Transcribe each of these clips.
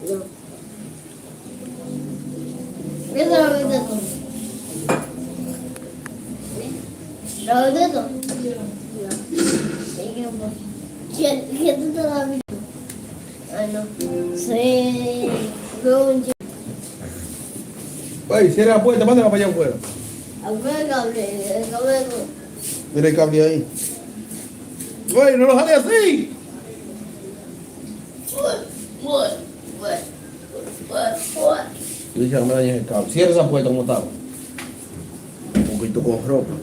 No. Eso lo viste tú. ¿Lo viste tú? No. ¿Qué tú te la viste? Ay, no. Sí. Veo un chico. Oye, cierra la puerta, mándala para allá afuera. Afuera el cable. Mira el cable ahí. Oye, no lo jale así. Dice, no me dañes el cable. Cierra esa puerta como estaba. Un poquito con ropa.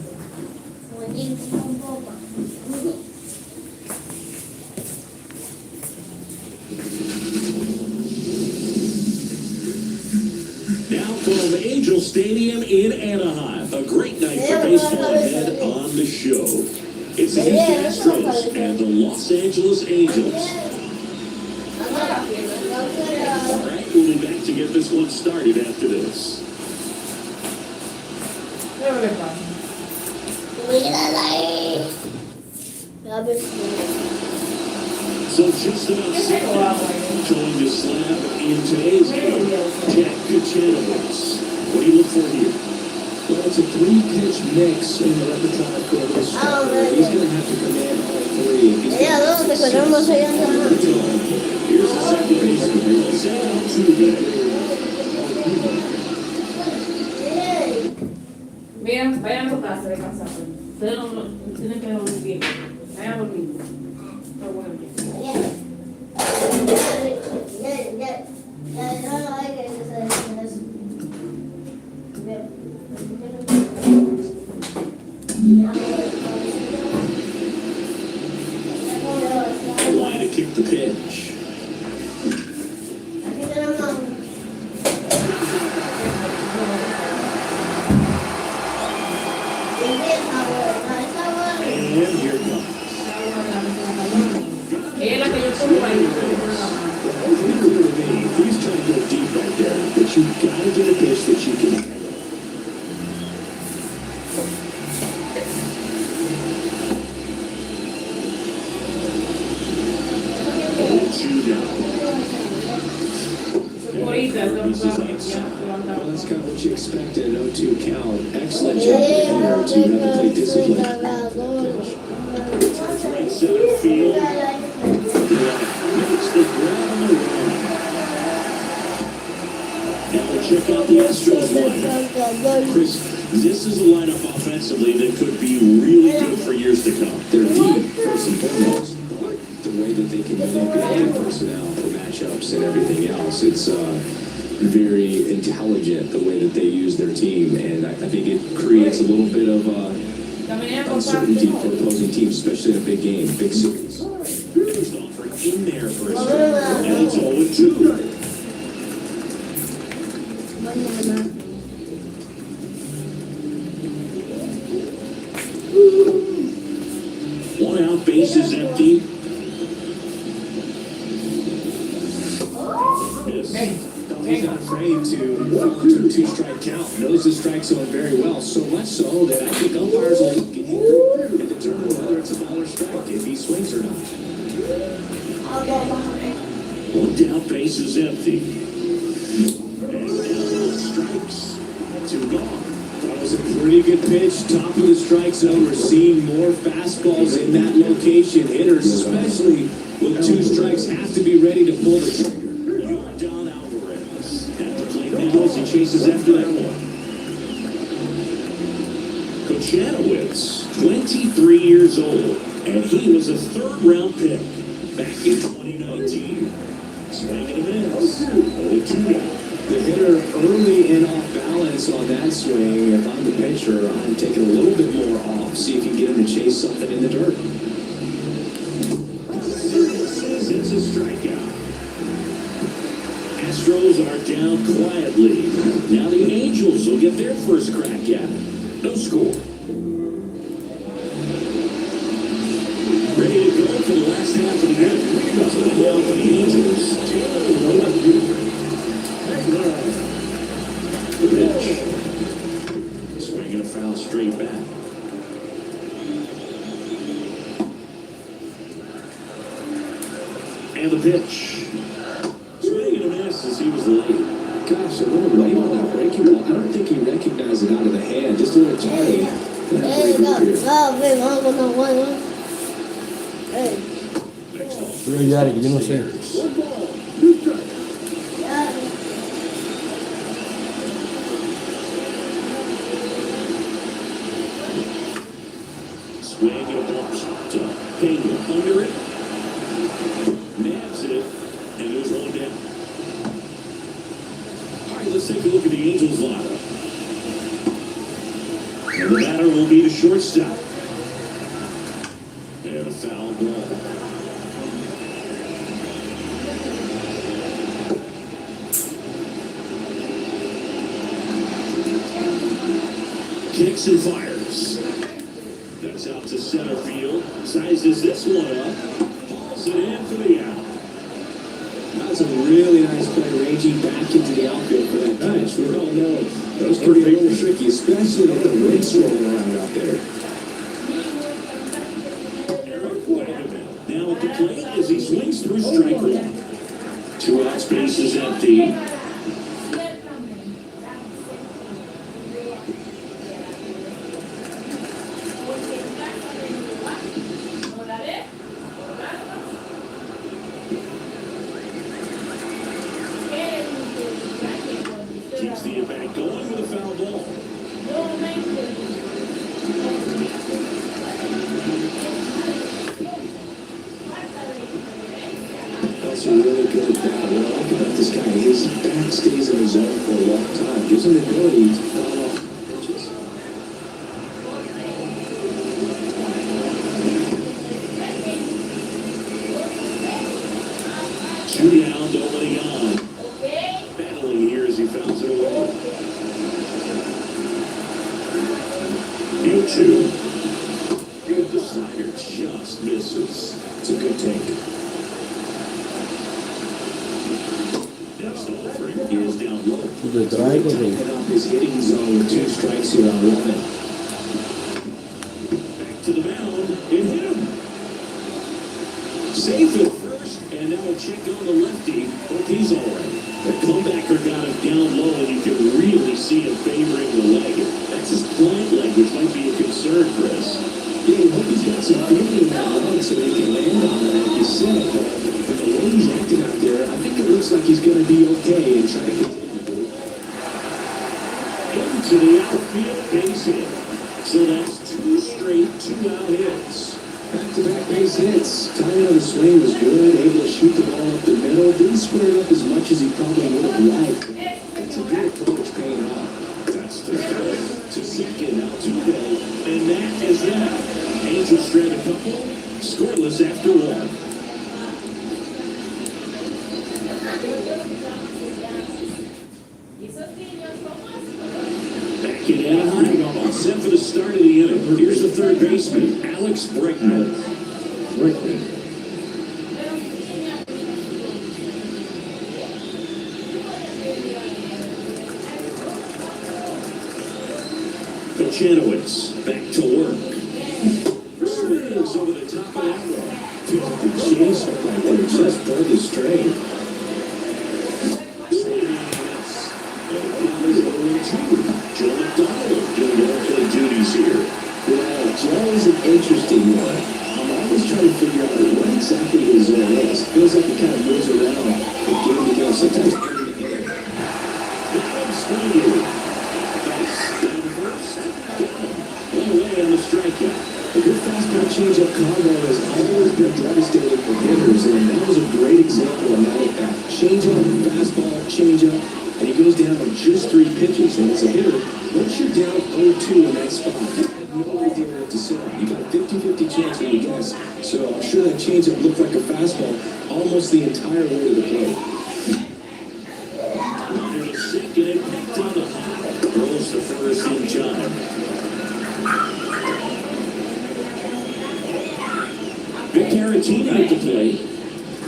Now from Angel Stadium in Anaheim, a great night for baseball ahead on the show. It's the Houston Astros and the Los Angeles Angels. All right, we'll be back to get this one started after this. So just about set now, trying to slap in today's game, Jack Kuchanowicz. What do you look for here? Well, it's a three-pitch mix in the repertoire for this starter. He's going to have to command all three. If he's Here's the second baseman. Send out to the Vayan a su casa de casa. Ustedes no tienen que dormir. Vayan a dormir. Está bueno. line to kick the pitch. And here it comes. Es la que yo pongo ahí. Pretty clear to me. He's trying to go deep right there, but you gotta get a pitch that you can handle. Well, that's kind of what you expected, an 0-2 count. Excellent job there to have to play discipline. Right center field. Makes the ground around. Now we'll check out the Astros lineup. Chris, this is a lineup offensively that could be really good for years to come. They're deep, first and foremost. The way that they can manipulate their personnel for matchups and everything else, it's very intelligent the way that they use their team, and I think it creates a little bit of uncertainty for opposing teams, especially in a big game, big series. He's offering in there for a second, and it's 0-2. One out, base is empty. Yes. He's not afraid to walk to a two-strike count. Knows the strike zone very well, so much so that I think umpires will look at him and determine whether it's a ball or strike, if he swings or not. One down, base is empty. And now strikes. Two gone. That was a pretty good pitch, top of the strike zone. We're seeing more fastballs in that location. Hitters, especially with two strikes, have to be ready to pull the trigger. Don Alvarez at the plate now as he chases after that one. Kuchanowicz, 23 years old, and he was a third-round pick back in 2019. Swinging a miss. 0-2 down. The hitter early and off balance on that swing. If I'm the pitcher, I'm taking a little bit more off, see if you can get him to chase something in the dirt. It's a strikeout. Astros are down quietly. Now the Angels will get their first crack at it. No score. Ready to go for the last half of the game. That's what I down for the Angels. The pitch. Swinging a foul straight back. And the pitch. Swing and a miss. Gosh, a little late on that breaking ball. I don't think he recognized it out of the hand. Just a little tardy. There you go. Oh, baby, I'm gonna one. Hey. Pero ya, yo no sé. Swing and a ball shot to Pena under it. Nabs it, and there's one down. All right, let's take a look at the Angels lineup. And the batter will be the shortstop. And a foul ball. Kicks and fires. That's out to center field. Sizes this one up. Hauls it in for the out. That's a really nice play, ranging back into the outfield for that pitch. We all know those can be a little tricky, especially with the winds rolling around out there. Eric Wagner now at the plate as he swings through strike one. 2 out, bases empty. Keeps the at-bat going with a foul ball. That's a really good bat. What I like about this guy, his bat stays in his zone for a long time. Gives him the ability to foul off pitches. Two down, nobody on. Battling here as he fouls it away. 0-2. The slider just misses. It's a good take. Next offering is down low. The drive of Head off his hitting zone with 2 strikes here on 1. Back to the mound. It hit him. Safe at first, and now a check on the lefty. Hope he's all right. The comebacker got him down low, and you can really see him favoring the leg. That's his plant leg, which might be a concern, Chris. Yeah, I hope he's got some feeling in that leg so they can land on it, like you said. But the way he's acting out there, I think it looks like he's going to be okay and try to continue. Into the outfield base hit. So that's 2 straight 2-out hits. Back-to-back base hits. Timing of the swing was good, able to shoot the ball up the middle. Didn't square it up as much as he probably would have liked. It's a good approach paying off. That's the third to second, now 2 down. And that is that. Angels strand a couple, scoreless after 1. Back in Anaheim, all set for the start of the inning. Here's the third baseman, Alex Bregman. Kochanowicz back to work. Swings over the top of that one. The chase right there just pulled the straight. Joe McDonald doing all the duties here. Well, Joe is an interesting one. I'm always trying to figure out what exactly his zone is. Feels like he kind of moves around from game to game, sometimes end to end. Swinging. That's down first. One away on the strikeout. A good fastball changeup combo has always been devastating for hitters, and that was a great example of that at bat. Changeup, fastball, changeup, and he goes down on just 3 pitches. And as a hitter, once you're down 0-2 in that spot, you have no idea what to say. You got a 50-50 chance when you guess. So I'm sure that changeup looked like a fastball almost the entire way to the plate. Runner to second and picked on the hop. Throws to first in John. Vic Caratini at the plate.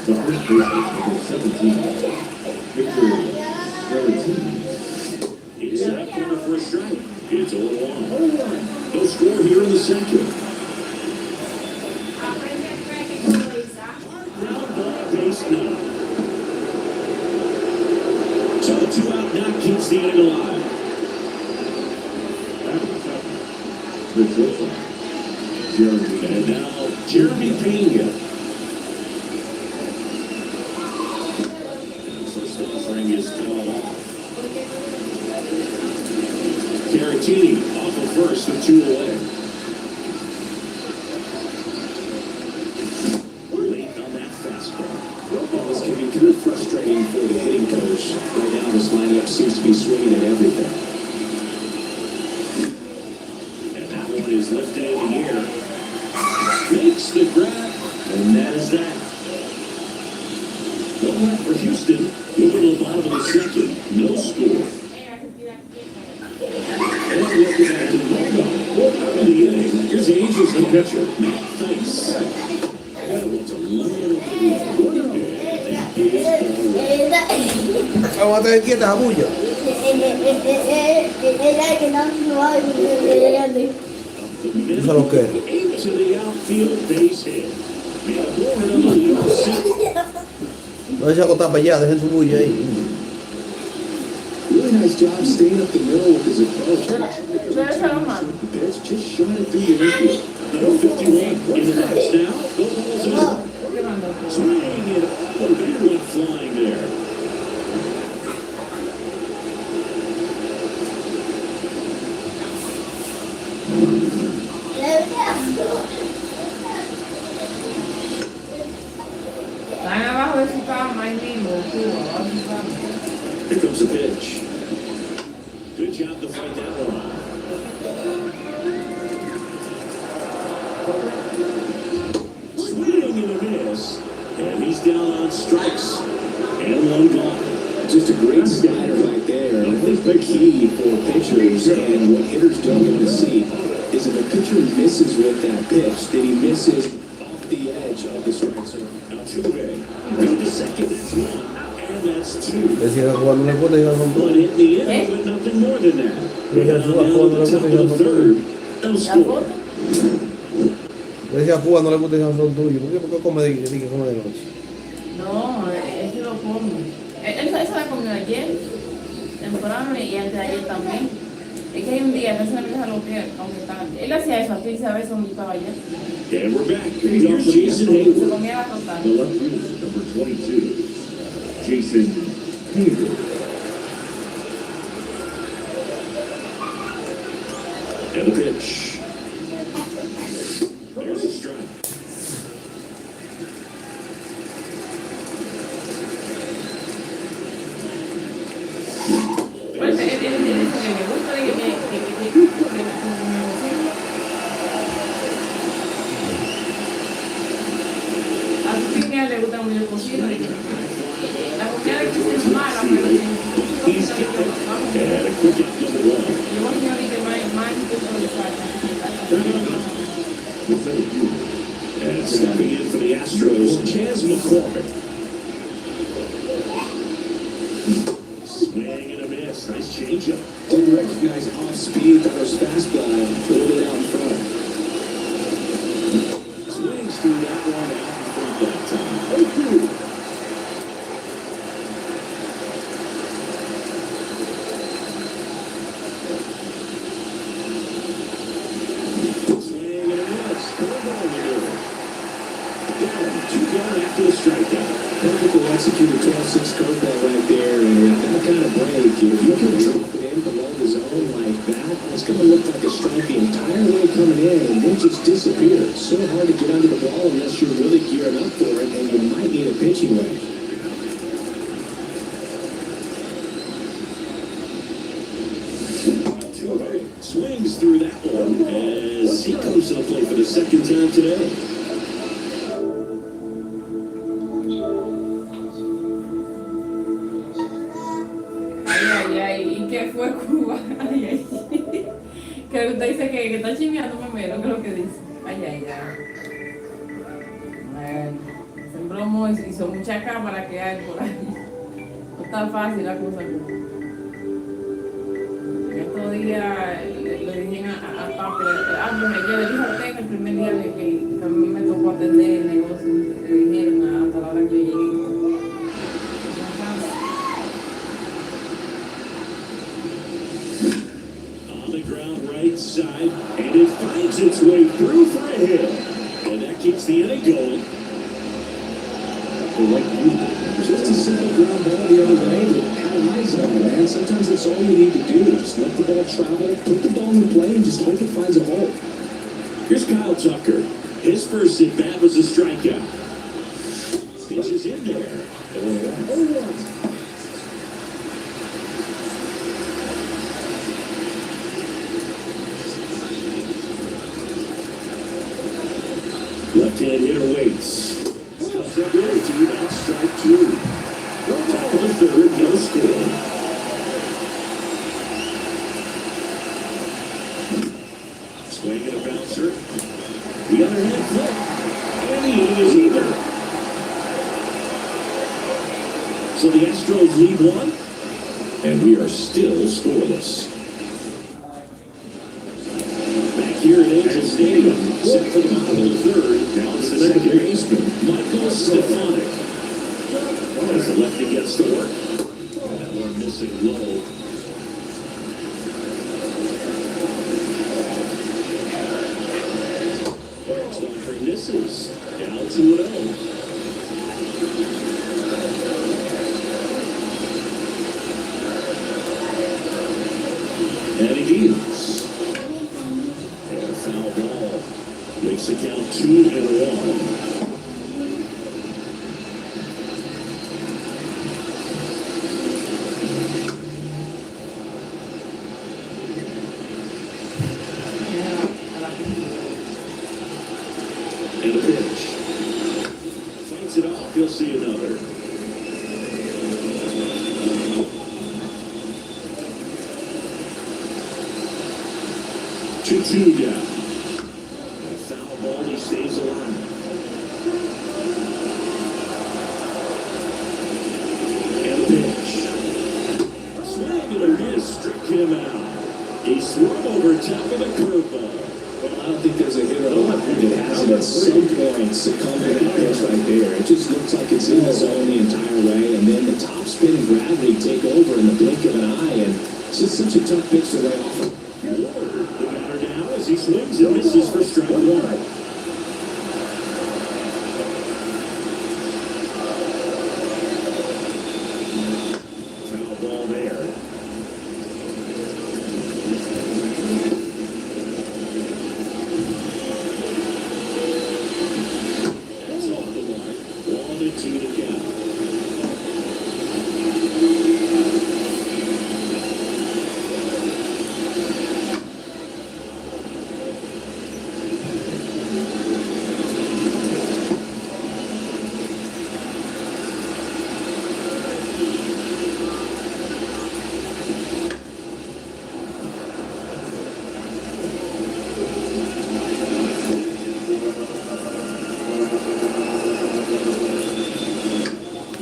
The first baseman for 17. Victor Caratini. Inside corner for a strike. It's 0-1. No score here in the second. Ground ball, base 9. So the 2 out knock keeps the inning alive. The flip Jeremy. And now Jeremy Pena. First offering is called off. Caratini off of first with 2 away. Late on that fastball. Well, this can be kind of frustrating for the hitting coach. Right now, this lineup seems to be swinging at everything. And that one is lifted in the air. Makes the grab, and that is that. No run for Houston. Moving to the bottom of the second. No score. And looking at the bottom of the inning. Here's the Angels no pitcher, Matt Thaiss. It's a little Vamos a tener quieta la bulla. Eso lo que into the outfield base hit. Made a more than a little set. no se acotar para allá, dejen su bulla ahí. Really nice job staying up the middle with his approach. Pero eso no mal. The pitch just shot it through the infield. Number 51 in the box now. Go balls in. ¿Qué mandó? Swing it. Oh, that went flying there. Están abajo de su cama ahí mismo, abajo de su cama. Here comes the pitch. Good job to fight that one off. Swing and a miss. And he's down on strikes. And 1 gone. Just a great slider right there. And I think the key for pitchers and what hitters don't want to see is if a pitcher misses with that pitch, then he misses off the edge of the strike zone. Now 2 away. Go to second. That's 1. And that's 2. Decía jugando una cuota y iban con But todo. in the end, but nothing more than that. Yeah, Now down at the top of the third. No ¿La score. foto? Decía Cuba no le gusta el son tuyo. ¿Por qué come de noche? No, ese lo come. Él se la comió ayer, temprano y antes de ayer también. Es que hay un día, no se me deja lo que, aunque está. Él hacía eso aquí, ¿sabes? Donde estaba allá. And we're back. Here's Jason Se Hayward. comía la total. The left fielder, number 22, Jason Hayward. And the pitch. There's a strike. Pues él dice que me gusta de que me a su piña le gusta mucho el cocido. La comida de Cristian es mala, pero He's got it. And a quick out number 1. yo voy a decir que más que eso le falta. And stepping in for the Astros, Chas McCormick. Swing and a miss. Nice changeup. Didn't recognize off speed, that was fastball, a little bit out in front. Swings through that one out in front that time. Swing and a miss. Curveball to do it. Down, 2 gone after the strikeout. Perfectly executed 12-6 curveball right there, and with that kind of break, if you can drop it in below the zone like that, it's going to look like a strike the entire way coming in, and then just disappear. It's so hard to get under the ball unless you're really gearing up for it, and you might need a pitching wedge. Swings through that one as he comes to the plate for the second time today. Ay, ay, ¿y qué fue Cuba? Ay, ay. Que usted dice que está chimeando primero, ¿qué es lo que dice? Ay, ay, ay. Bueno, sembró hizo mucha cámara que hay por ahí. No está fácil la cosa. Estos días le dije a papi, yo le dije a usted que el primer día que a mí me tocó atender el negocio, le dijeron hasta la hora que yo llegué. ground right side, and it finds its way through for a hit. And that keeps the inning going. Just a simple ground ball the other way, but had eyes on it, man. Sometimes that's all you need to do. Just let the ball travel, put the ball in play, and just hope it finds a hole. Here's Kyle Tucker. His first at bat was a strikeout. Pitch is in there. 0-1. Left-hand hitter waits. Stability, that's strike two. Top of the third, no score. Swing and a bouncer. The other hand flip. And the inning is either. So the Astros lead one, and we are still scoreless. Back here at Angel Stadium, set for the bottom of the third. Now it's the second baseman, Michael Stefanik. As the lefty gets to work. That one missing low. Stockford misses. Down 2-0. And he deals. And a foul ball. Makes the count 2-1. And a pitch. Fights it off. You'll see another. 2-2 down. A foul ball. He stays alive. And a pitch. Swing and a miss. Struck him out. He swung over top of the curveball. Well, I don't think there's a hitter on that has it at some point succumbing to that pitch right there. It just looks like it's in the zone the entire way, and then the top spin and gravity take over in the blink of an eye, and it's just such a tough pitch to lay off of. Ward, the batter down as he swings and misses for strike one. Foul ball there. That's off the mark. 1-2 to count.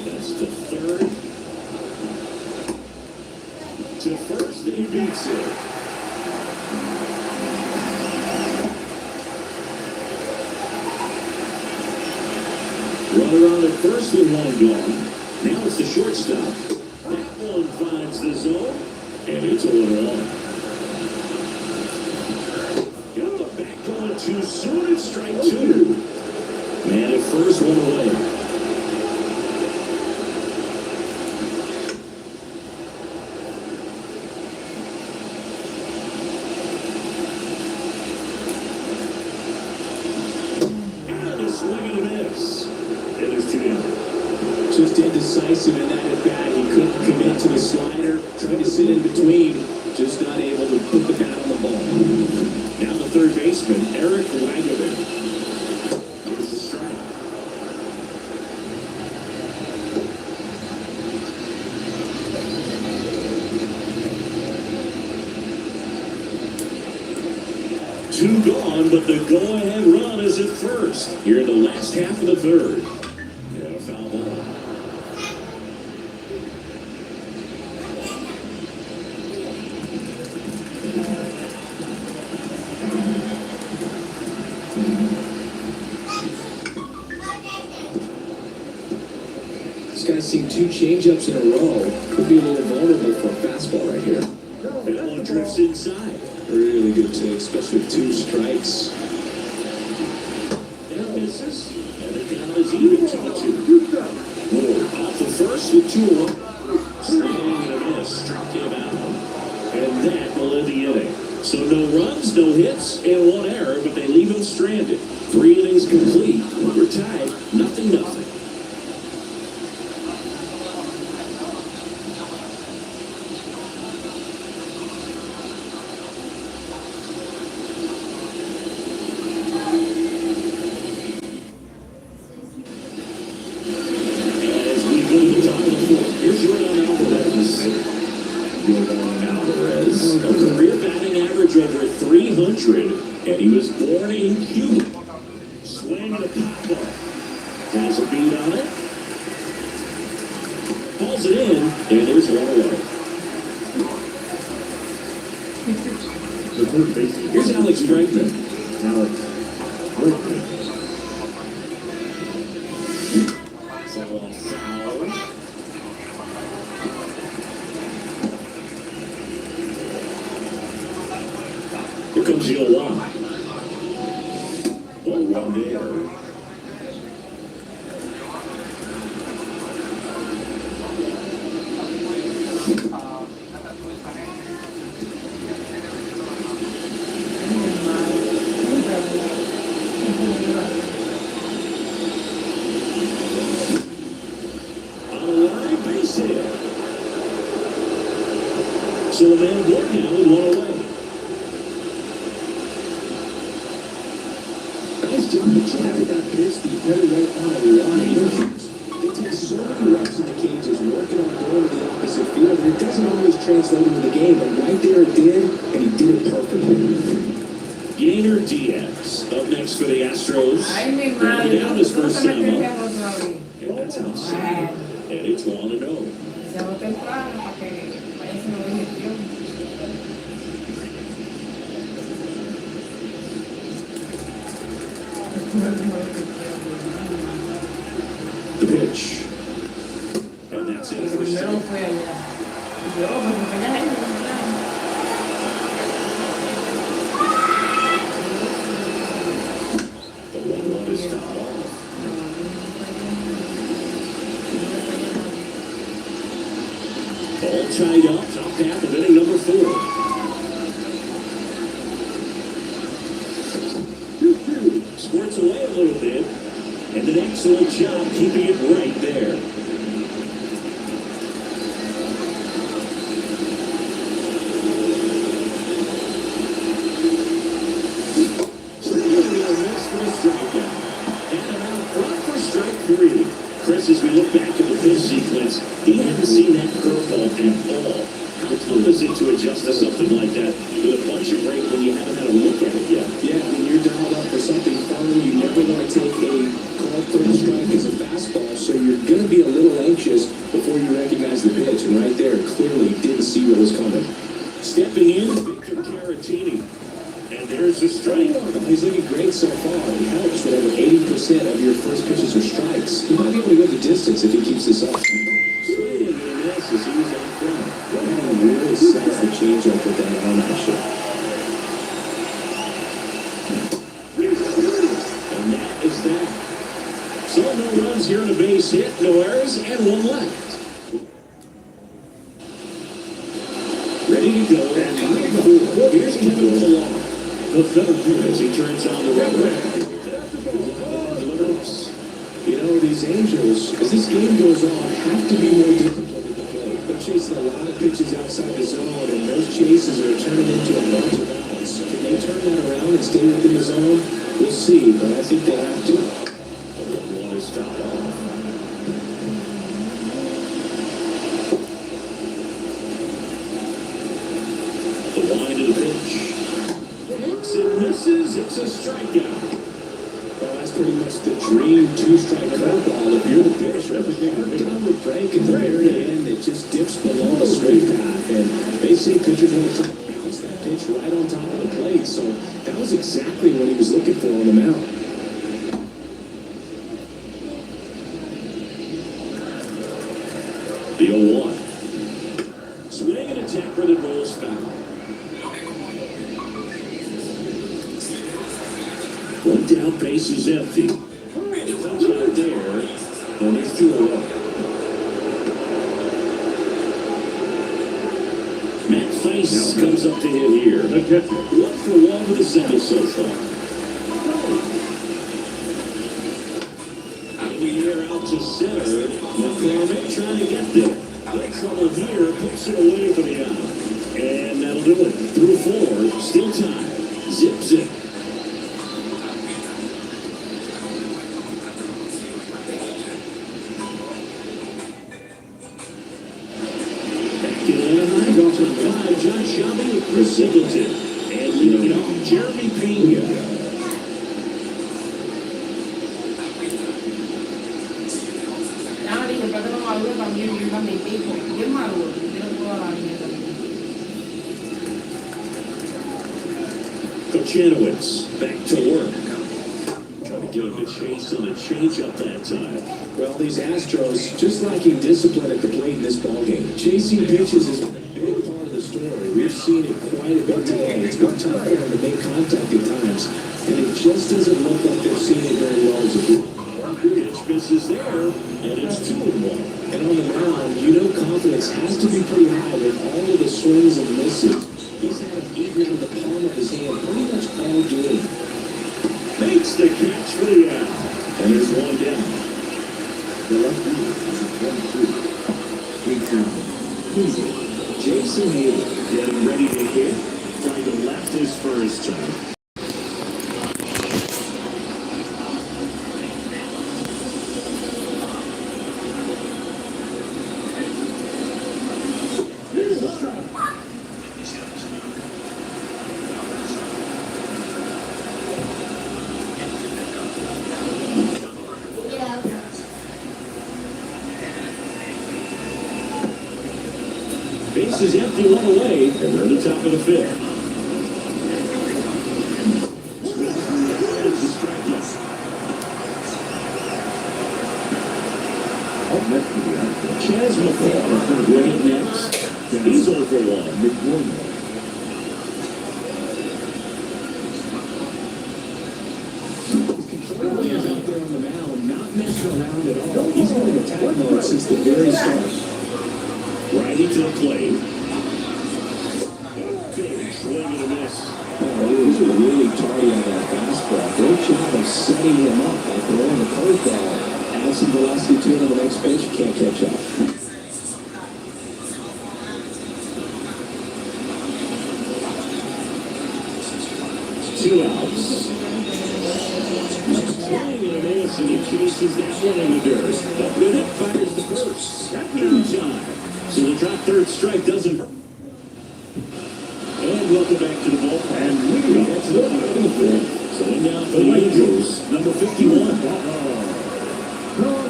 That's to third. To first, and he beats it. Runner on at first with one gone. Now it's the shortstop. That one finds the zone, and it's 0-1. Got the back going too soon. It's strike two. Man at first, one away. And a swing and a miss. And there's two down. Just indecisive in that at bat. He couldn't commit to the slider, tried to sit in between, just not able to put the bat on the ball. Now the third baseman, Eric Wagaman. Here's the strike. Two gone, but the go-ahead run is at first. Here in the last half of the third. Yeah, foul ball. This guy's seen two changeups in a row. Could be a little vulnerable for a fastball right here. That one drifts inside. Really good take, especially with 2 strikes. And misses. And the count is even 2-2. Ward off the first with 2 on. Swing and a miss. Struck him out. And that will end the inning. So no runs, no hits, and 1 error, but they leave him stranded. 3 innings complete. We're tied, 0-0. As we go to the top of the 4th, here's Jordan Alvarez. Jordan Alvarez, a career batting average over 300, and he was born in Cuba. Swing and a pop ball. Has a beat on it. Pulls it in, and there's 1 away. Here's Alex Bregman. Alex Bregman. Foul. Here comes the 0-1. 1 there. On a line base hit. So the man good now with 1 away. Nice job of driving that pitch the other way on a line. They take so many reps in the cages, working on going to the opposite field, and it doesn't always translate into the game, but right there it did, and he did it perfectly. Gainer Diaz up next for the Astros. Ay, mi Grounded madre. out his first ¿Cómo se time mete up. el otra vez? And that's outside. And it's 1-0. Se va temprano para que vaya haciendo digestión. The pitch. And that's it for Primero strike. fue allá. Y yo, pues me allá ahí, The 1-1 is fouled off. All tied up, top half of inning number 4. Squirts away a little bit, and an excellent job keeping it right there. Chris, as we look back at the pitch sequence, he hadn't seen that curveball at all. How tough is it to adjust to something like that with a bunch of break when you haven't had a look at it yet? Yeah, when you're dialed up for something fun, you never want to take a called third strike as a fastball, so you're going to be a little anxious before you recognize the pitch, and right there, clearly didn't see what was coming. Stepping in, Victor Caratini. And there's the strike. He's looking great so far. It helps when over 80% of your first pitches are strikes. He might be able to go the distance if he keeps this up. Swing and a miss as he was out front. Wow, really sets the changeup with that arm action. And that is that. So no runs here in a base hit, no errors, and 1 left. Ready to go. And here's Kevin Millar. The third as he turns on the red rag. You know, these Angels, as this game goes on, have to be more disciplined at the plate. They're chasing a lot of pitches outside the zone, and those chases are turning into a bunch of outs. Can they turn that around and stay within the zone? We'll see, but I think they have to. The 1 is fouled off. The line to the pitch. Looks and misses. It's a strikeout. Well, that's pretty much the dream two-strike curveball. If you're the pitcher, downward break at the very end, it just dips below the straight path. And they say pitchers want to bounce that pitch right on top of the plate. So that was exactly what he was looking for on the mound. The 0-1. Swing and attack Covered and rolls foul. One down, base is empty. The touch out there, and it's 2-0. Matt Feist comes up to hit here. 1-for-1 with the single so far. Out of the air, out to center. McCormick trying to get there. Good trouble here, puts it away for the out. And that'll do it. Through 4, still tied. Zip, zip. John Shelby with Chris Singleton. And leading it off, Jeremy Pena. Ahora dije, pero no maduro también, yo también tipo, bien maduro, yo no puedo hablar ni eso. Kochanowicz back to work. Trying to give him a chase on a change-up that time. Well, these Astros just lacking discipline at the plate in this ballgame. Chasing pitches is a big part of the story. We've seen it quite a bit today. It's been tough for them to make contact at times, and it just doesn't look like they're seeing it very well as a group. Pitch misses there, and it's 2-1. And on the mound, you know confidence has to be pretty high with all of the swings and misses. He's had it even in the palm of his hand pretty much all game. Makes the catch for the out. And there's one down. The left fielder is a 1-2. Jason Haley Getting ready to hit. Trying to left his first time. Yeah. Base is empty, one away, and we're at the top of the fifth. Chaz McCall right next. He's over 1. Controlling is out there on the mound, not messing around at all. He's been in attack mode since the very start. Righty to the plate. Big swing and a miss. Oh, he was really tardy on that fastball. Great job of setting him up by throwing the curveball. Add some velocity to it on the next pitch, you can't catch up. 2 outs. Swing and a miss, and he chases that one in the dirt. Up and up fires the first. Second time. So the drop third strike doesn't. And welcome back to the ball. And we get to the bottom of the fifth. So in now for the Angels, number 51.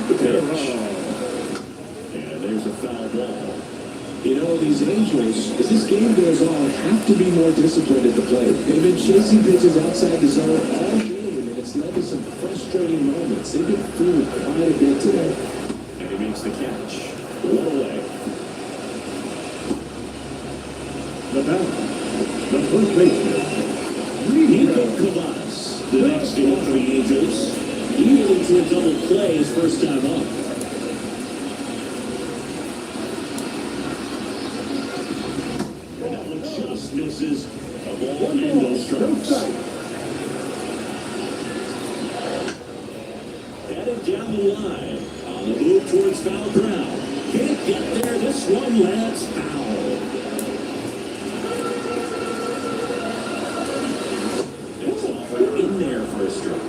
The pitch. And there's a foul ball. You know, these Angels, as this game goes on, have to be more disciplined at the plate. They've been chasing pitches outside the zone all game, and it's led to some frustrating moments. They've been fooled quite a bit today. And he makes the catch. One away. The batter, the first baseman, Nico Cavaz. The next to for the Angels. He went into a double play his first time up. And that one just misses a ball and no strikes. Headed down the line on the move towards foul ground. Can't get there. This one lands foul. It's off in there for a strike.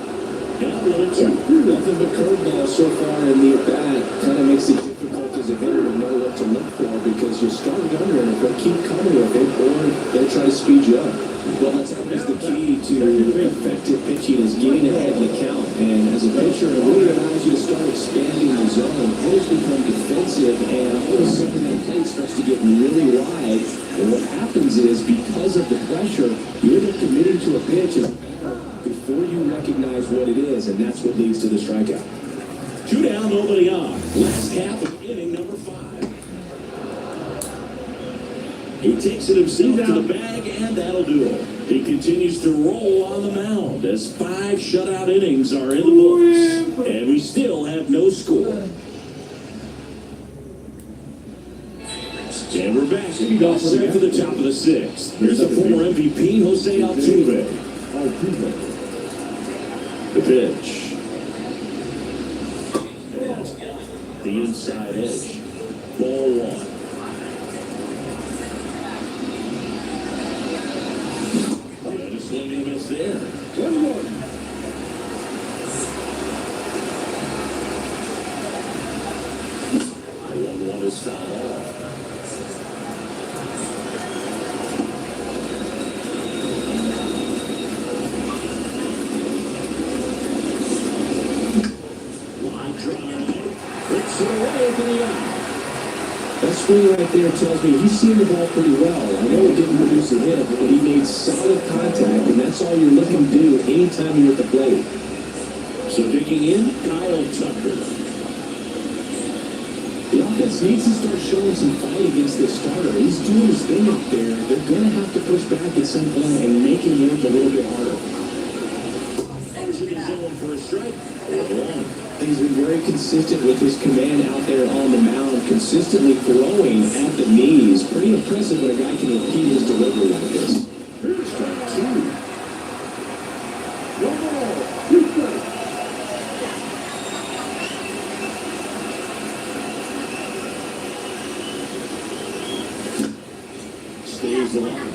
Down 1-2. Nothing but curveball so far in the at-bat. Kind of makes it difficult as a hitter to know what to look for because you're starting under and if they keep coming with it or they'll try to speed you up. Well, that's always the key to effective pitching is getting ahead in the count. And as a pitcher, it really allows you to start expanding the zone. Hitters become defensive and all of a sudden that plate starts to get really wide. And what happens is because of the pressure, you end up committing to a pitch before you recognize what it is, and that's what leads to the strikeout. 2 down, nobody on. Last half of inning number 5. He takes it himself to the bag, and that'll do it. He continues to roll on the mound as 5 shutout innings are in the books. And we still have no score. And we're back. All set for the top of the 6th. Here's the former MVP, Jose Altuve. The pitch. And the inside edge. Ball 1. Swing and a miss there. 1-1. The 1-1 is fouled off. Line drive. Hits it away to the out. That swing right there tells me he's seen the ball pretty well. I know it didn't produce a hit, but he made solid contact, and that's all you're looking to do anytime you're at the plate. So digging in, Kyle Tucker. The offense needs to start showing some fight against this starter. He's doing his thing up there. They're going to have to push back at some point and make him work a little bit harder. Goes in the zone for a strike. Or He's been very consistent with his command out there on the mound, consistently throwing at the knees. Pretty impressive when a guy can repeat his delivery like this. here's strike 2. Stays alive.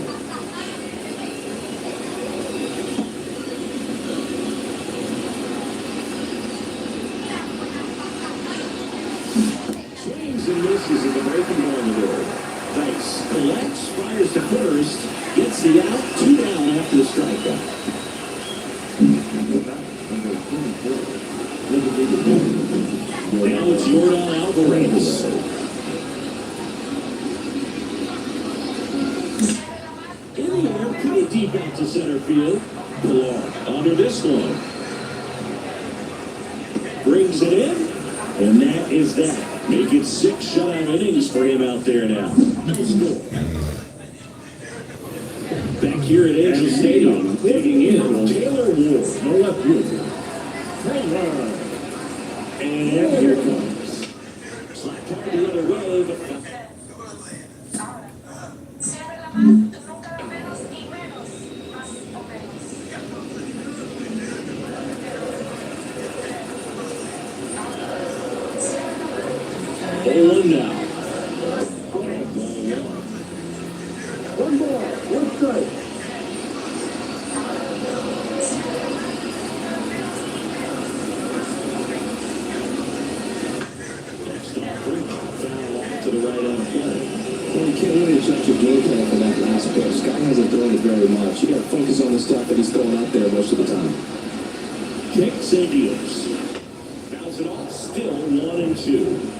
Swings and misses at the breaking ball in the middle. Dice collects, fires to first, gets the out, 2 down after the strikeout. Now it's Yordan Alvarez. In the air, pretty deep out to center field. Pilar under this one. Brings it in, and that is that. Make it 6 shutout innings for him out there now. No score. Back here at Angel Stadium, digging in, Taylor Ward, no left fielder. And here it comes. Slap hard the other way, but 0-1 now. 1 ball, 1 strike. Next offering, foul off to the right on play. Well, you can't really adjust your game plan for that last pitch. Guy hasn't thrown it very much. You got to focus on the stuff that he's throwing out there most of the time. Kicks and deals. Fouls it off, still 1-2.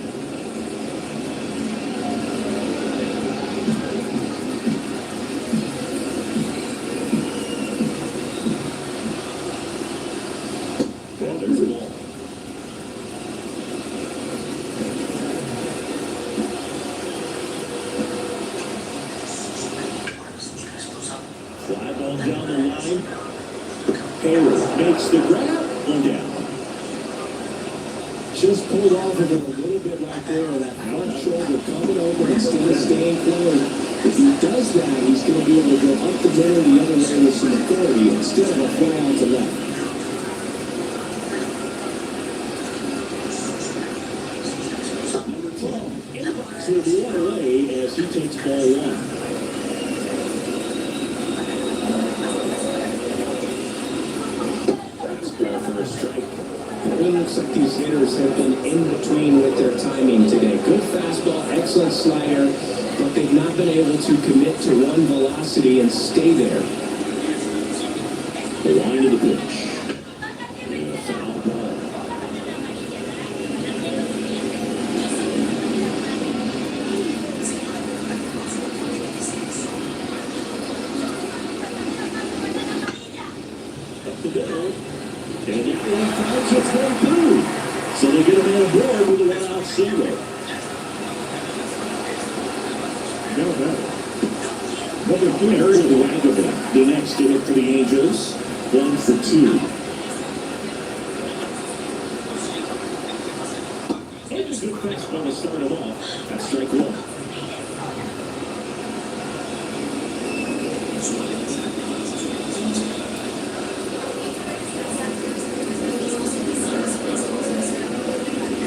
And there's the ball. Fly ball down the line. Hayward makes the grab. 1 down. Just pulled off of it a little bit right there, that front shoulder coming over instead of staying close. If he does that, he's going to be able to go up the middle the other way with some authority instead of a fly out to left. Number 12 in the box with 1 away as he takes ball 1. That's ball for a strike. It really looks like these hitters have been in between with their timing today. Good fastball, excellent slider, but they've not been able to commit to one velocity and stay there. The line of the pitch. And a foul ball. Up the middle. And the outline fouls gets one through. So they get a man aboard with a 1-out single. No better. Eric Wagner, the next to hit for the Angels. 1 for 2. And a good fastball to start him off. That's strike 1.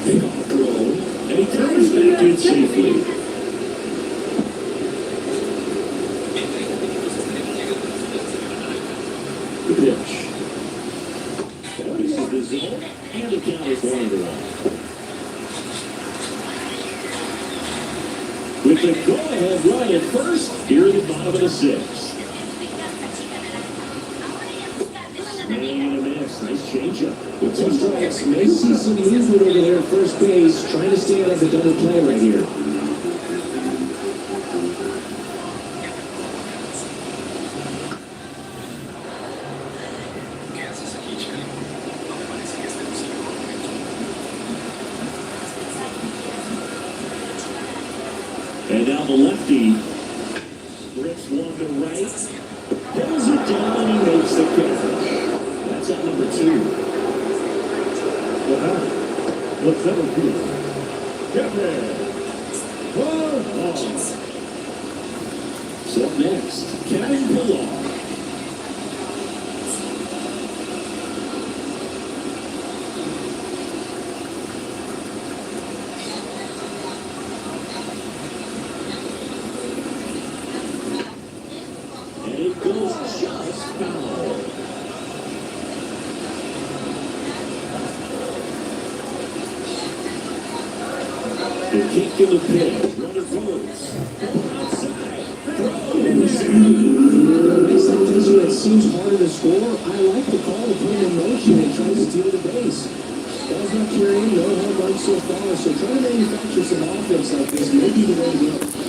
Pick-off throw. And he throws back in safely. The pitch. This is the zone, and the count is 1-1. With the go-ahead run at first, here in the bottom of the 6th. Swing and a miss. Nice changeup. With 2 strikes, may see some movement over there at first base, trying to stay out of the double play right here. And now the lefty rips one to right, pulls it down, and he makes the catch. That's at number 2. What's that one? Get there. So up next, Kevin Pillar. And it goes just foul. The kick in the pit. Runner goes. Outside. Throws. Makes that decision that seems harder to score. I like the call to put him in motion and try to steal the base. Ball's not carrying, no home runs so far, so trying to manufacture some offense like this may be the way to go.